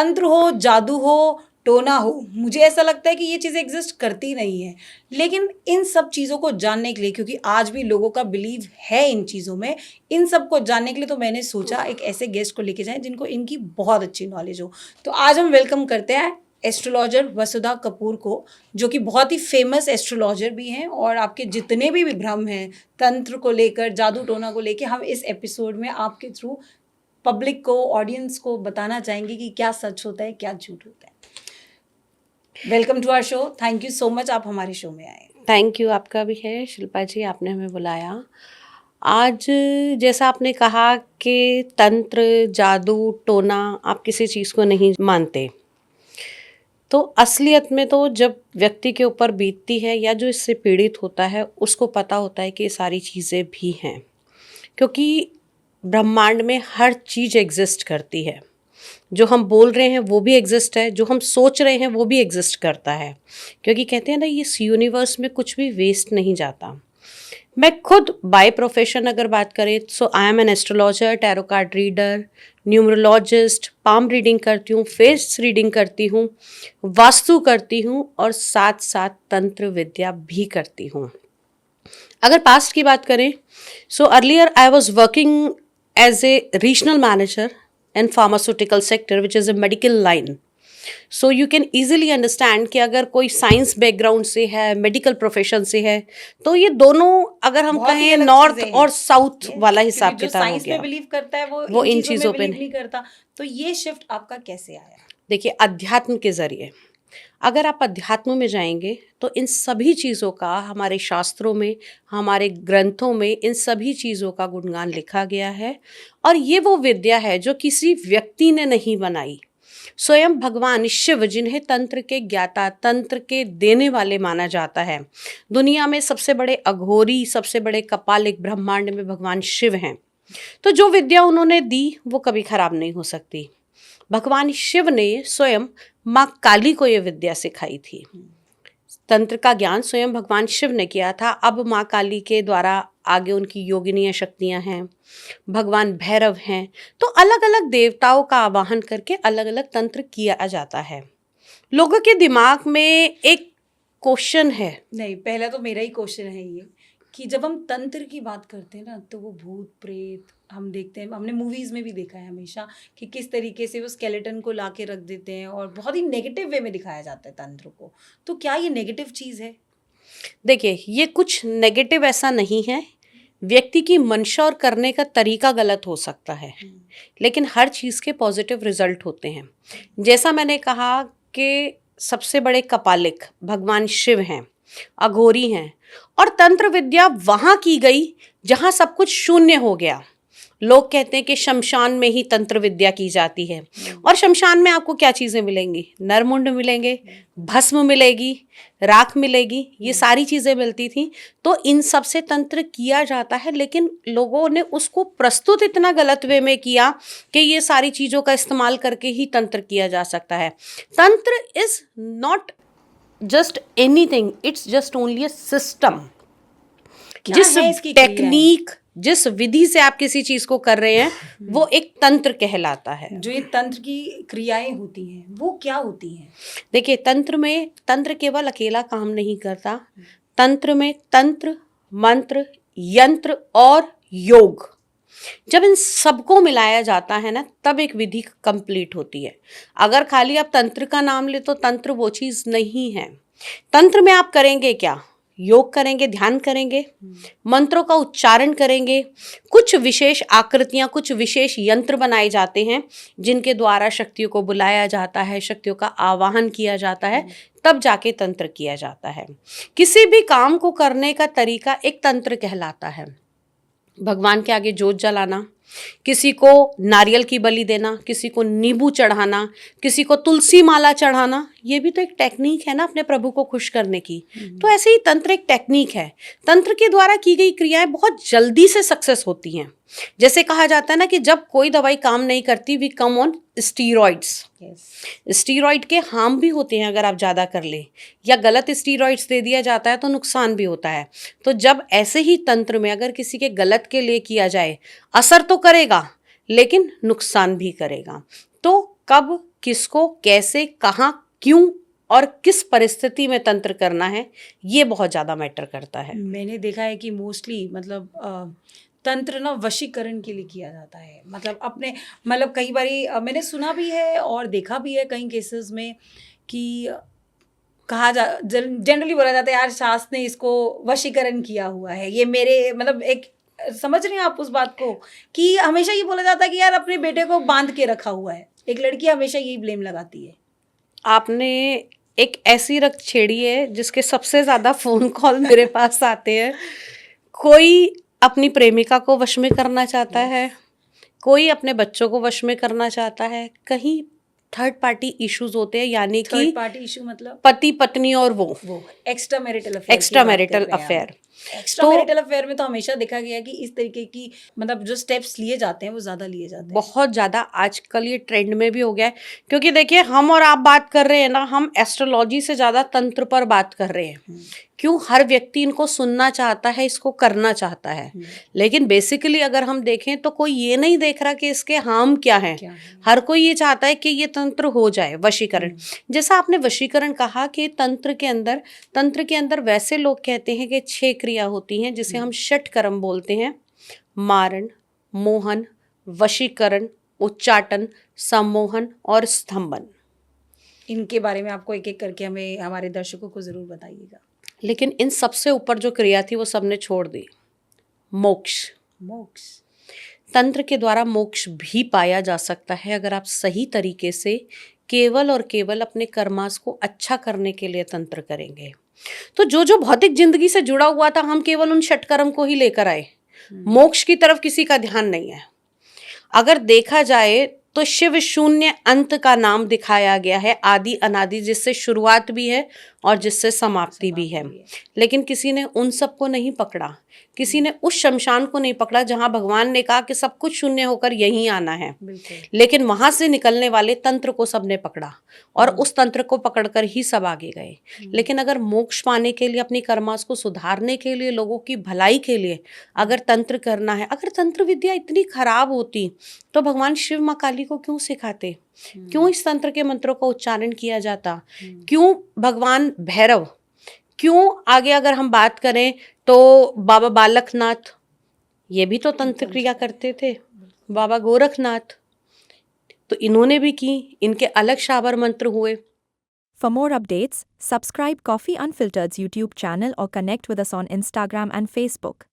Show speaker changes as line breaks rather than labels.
तंत्र हो, जादू हो, टोना हो, मुझे ऐसा लगता है कि ये चीज़ें एग्जिस्ट करती नहीं है। लेकिन इन सब चीज़ों को जानने के लिए, क्योंकि आज भी लोगों का बिलीव है इन चीज़ों में, इन सब को जानने के लिए तो मैंने सोचा एक ऐसे गेस्ट को लेके जाएं जिनको इनकी बहुत अच्छी नॉलेज हो। तो आज हम वेलकम करते हैं एस्ट्रोलॉजर वसुधा कपूर को, जो कि बहुत ही फेमस एस्ट्रोलॉजर भी हैं, और आपके जितने भी भ्रम हैं तंत्र को लेकर, जादू टोना को लेकर, हम इस एपिसोड में आपके थ्रू पब्लिक को, ऑडियंस को बताना चाहेंगे कि क्या सच होता है, क्या झूठ होता है। Welcome to our show. Thank you so much, आप हमारे शो में आए।
थैंक यू, आपका भी है शिल्पा जी, आपने हमें बुलाया। आज जैसा आपने कहा कि तंत्र, जादू, टोना, आप किसी चीज़ को नहीं मानते, तो असलियत में तो जब व्यक्ति के ऊपर बीतती है या जो इससे पीड़ित होता है उसको पता होता है कि ये सारी चीज़ें भी हैं, क्योंकि ब्रह्मांड में हर चीज़ एग्जिस्ट करती है। जो हम बोल रहे हैं वो भी एग्जिस्ट है, जो हम सोच रहे हैं वो भी एग्जिस्ट करता है, क्योंकि कहते हैं ना, इस यूनिवर्स में कुछ भी वेस्ट नहीं जाता। मैं खुद बाय प्रोफेशन अगर बात करें, so I am an astrologer, tarot card reader, numerologist, palm reading करती हूँ, फेस रीडिंग करती हूँ, वास्तु करती हूँ और साथ साथ तंत्र विद्या भी करती हूँ। अगर पास्ट की बात करें, so earlier I was working as a regional manager in pharmaceutical sector which is a medical line. So you can easily understand कि अगर कोई साइंस बैकग्राउंड से है, मेडिकल प्रोफेशन से है, तो ये दोनों अगर हम कहें नॉर्थ और साउथ वाला हिसाब किताब हो गया।
में बिलीव करता है
वो इन चीज़ों पे
नहीं करता। तो ये शिफ्ट आपका कैसे आया?
देखिए, अध्यात्म के जरिए अगर आप अध्यात्म में जाएंगे तो इन सभी चीज़ों का हमारे शास्त्रों में, हमारे ग्रंथों में इन सभी चीज़ों का गुणगान लिखा गया है। और ये वो विद्या है जो किसी व्यक्ति ने नहीं बनाई, स्वयं भगवान शिव, जिन्हें तंत्र के ज्ञाता, तंत्र के देने वाले माना जाता है। दुनिया में सबसे बड़े अघोरी, सबसे बड़े कपालिक ब्रह्मांड में भगवान शिव हैं। तो जो विद्या उन्होंने दी वो कभी खराब नहीं हो सकती। भगवान शिव ने स्वयं माँ काली को ये विद्या सिखाई थी। तंत्र का ज्ञान स्वयं भगवान शिव ने किया था। अब माँ काली के द्वारा आगे उनकी योगिनीय शक्तियाँ हैं, भगवान भैरव हैं, तो अलग अलग देवताओं का आवाहन करके अलग अलग तंत्र किया जाता है। लोगों के दिमाग में एक क्वेश्चन है,
नहीं, पहला तो मेरा ही क्वेश्चन है ये कि जब हम तंत्र की बात करते हैं ना, तो वो भूत प्रेत हम देखते हैं, हमने मूवीज़ में भी देखा है हमेशा कि किस तरीके से वो स्केलेटन को ला के रख देते हैं और बहुत ही नेगेटिव वे में दिखाया जाता है तंत्र को। तो क्या ये नेगेटिव चीज़ है?
देखिए, ये कुछ नेगेटिव ऐसा नहीं है। व्यक्ति की मंशा और करने का तरीका गलत हो सकता है, लेकिन हर चीज़ के पॉजिटिव रिजल्ट होते हैं। जैसा मैंने कहा कि सबसे बड़े कपालिक भगवान शिव हैं, अघोरी हैं, और तंत्र विद्या वहाँ की गई जहाँ सब कुछ शून्य हो गया। लोग कहते हैं कि शमशान में ही तंत्र विद्या की जाती है, और शमशान में आपको क्या चीज़ें मिलेंगी? नरमुंड मिलेंगे, भस्म मिलेगी, राख मिलेगी, ये सारी चीज़ें मिलती थी। तो इन सब से तंत्र किया जाता है, लेकिन लोगों ने उसको प्रस्तुत इतना गलत वे में किया कि ये सारी चीज़ों का इस्तेमाल करके ही तंत्र किया जा सकता है। तंत्र is not just anything, it's just only a system. जिस टेक्निक, जिस विधि से आप किसी चीज को कर रहे हैं वो एक तंत्र कहलाता है।
जो ये तंत्र की क्रियाएं होती हैं वो क्या होती हैं?
देखिए, तंत्र केवल अकेला काम नहीं करता। तंत्र में तंत्र, मंत्र, यंत्र और योग, जब इन सबको मिलाया जाता है ना, तब एक विधि कंप्लीट होती है। अगर खाली आप तंत्र का नाम ले तो तंत्र वो चीज नहीं है। तंत्र में आप करेंगे क्या? योग करेंगे, ध्यान करेंगे, मंत्रों का उच्चारण करेंगे, कुछ विशेष आकृतियां, कुछ विशेष यंत्र बनाए जाते हैं जिनके द्वारा शक्तियों को बुलाया जाता है, शक्तियों का आवाहन किया जाता है, तब जाके तंत्र किया जाता है। किसी भी काम को करने का तरीका एक तंत्र कहलाता है। भगवान के आगे जोत जलाना, किसी को नारियल की बलि देना, किसी को नींबू चढ़ाना, किसी को तुलसी माला चढ़ाना, ये भी तो एक टेक्निक है ना अपने प्रभु को खुश करने की। तो ऐसे ही तंत्र एक टेक्निक है। तंत्र के द्वारा की गई क्रियाएं बहुत जल्दी से सक्सेस होती हैं। जैसे कहा जाता है ना कि जब कोई दवाई काम नहीं करती, we come on steroids. Steroid के हार्म भी होते हैं अगर आप ज़्यादा कर ले, या गलत स्टीरॉइड्स दे दिया जाता है तो नुकसान भी होता है। तो जब ऐसे ही तंत्र में अगर किसी के गलत के लिए किया जाए, असर तो करेगा लेकिन नुकसान भी करेगा। तो कब किसको कैसे कहाँ क्यों और किस परिस्थिति में तंत्र करना है, ये बहुत ज़्यादा मैटर करता है।
मैंने देखा है कि मोस्टली मतलब तंत्र ना वशीकरण के लिए किया जाता है, मतलब अपने मतलब कई बारी मैंने सुना भी है और देखा भी है कई केसेस में कि कहा जा जनरली बोला जाता है यार शास्त्र ने इसको वशीकरण किया हुआ है, ये मेरे मतलब एक समझ रहे हैं आप उस बात को, कि हमेशा ये बोला जाता है कि यार अपने बेटे को बांध के रखा हुआ है, एक लड़की हमेशा यही ब्लेम लगाती है।
आपने एक ऐसी रक्त छेड़ी है जिसके सबसे ज़्यादा फ़ोन कॉल मेरे पास आते हैं। कोई अपनी प्रेमिका को वश में करना चाहता है, कोई अपने बच्चों को वश में करना चाहता है, कहीं थर्ड पार्टी इश्यूज होते हैं, यानी कि
थर्ड पार्टी इशू मतलब
पति पत्नी और वो
extra marital affair,
extra marital affair.
Extra marital affair में तो हमेशा देखा गया है कि इस तरीके की मतलब जो स्टेप्स लिए जाते हैं वो ज़्यादा लिए जाते हैं,
बहुत ज़्यादा आजकल ये ट्रेंड में भी हो गया है। क्योंकि देखिए हम और आप बात कर रहे हैं ना, हम एस्ट्रोलॉजी से ज़्यादा तंत्र पर बात कर रहे हैं। क्यों? हर व्यक्ति इनको सुनना चाहता है, इसको करना चाहता है, लेकिन बेसिकली अगर हम देखें तो कोई ये नहीं देख रहा कि इसके हार्म क्या है। हर कोई ये चाहता है कि ये तंत्र हो जाए, वशीकरण। जैसा आपने वशीकरण कहा कि तंत्र के अंदर वैसे लोग कहते हैं कि 6 क्रिया होती हैं जिसे हम षट कर्म बोलते हैं: मारण, मोहन, वशीकरण, उच्चाटन, सम्मोहन और स्तंभन।
इनके बारे में आपको एक एक करके हमें हमारे दर्शकों को ज़रूर बताइएगा।
लेकिन इन सबसे ऊपर जो क्रिया थी वो सबने छोड़ दी, मोक्ष।
मोक्ष
तंत्र के द्वारा मोक्ष भी पाया जा सकता है अगर आप सही तरीके से केवल और केवल अपने कर्मास को अच्छा करने के लिए तंत्र करेंगे। तो जो जो भौतिक जिंदगी से जुड़ा हुआ था, हम केवल उन षटकर्म को ही लेकर आए, मोक्ष की तरफ किसी का ध्यान नहीं है। अगर देखा जाए तो शिव शून्य अंत का नाम दिखाया गया है, आदि अनादि, जिससे शुरुआत भी है और जिससे समाप्ति भी है। लेकिन किसी ने उन सबको नहीं पकड़ा, किसी ने उस शमशान को नहीं पकड़ा जहां भगवान ने कहा कि सब कुछ शून्य होकर यहीं आना है। लेकिन वहां से निकलने वाले तंत्र को सबने पकड़ा और उस तंत्र को पकड़कर ही सब आगे गए। लेकिन अगर मोक्ष पाने के लिए, अपनी कर्मास को सुधारने के लिए, लोगों की भलाई के लिए अगर तंत्र करना है, अगर तंत्र विद्या इतनी खराब होती तो भगवान शिव माँ काली को क्यों सिखाते? क्यों इस तंत्र के मंत्रों का उच्चारण किया जाता? क्यों भगवान भैरव, क्यों आगे अगर हम बात करें तो बाबा बालकनाथ, ये भी तो तंत्र क्रिया करते थे, बाबा गोरखनाथ, तो इन्होंने भी की, इनके अलग शाबर मंत्र हुए।
For more updates, subscribe Coffee Unfiltered's YouTube channel or connect with us on Instagram and Facebook.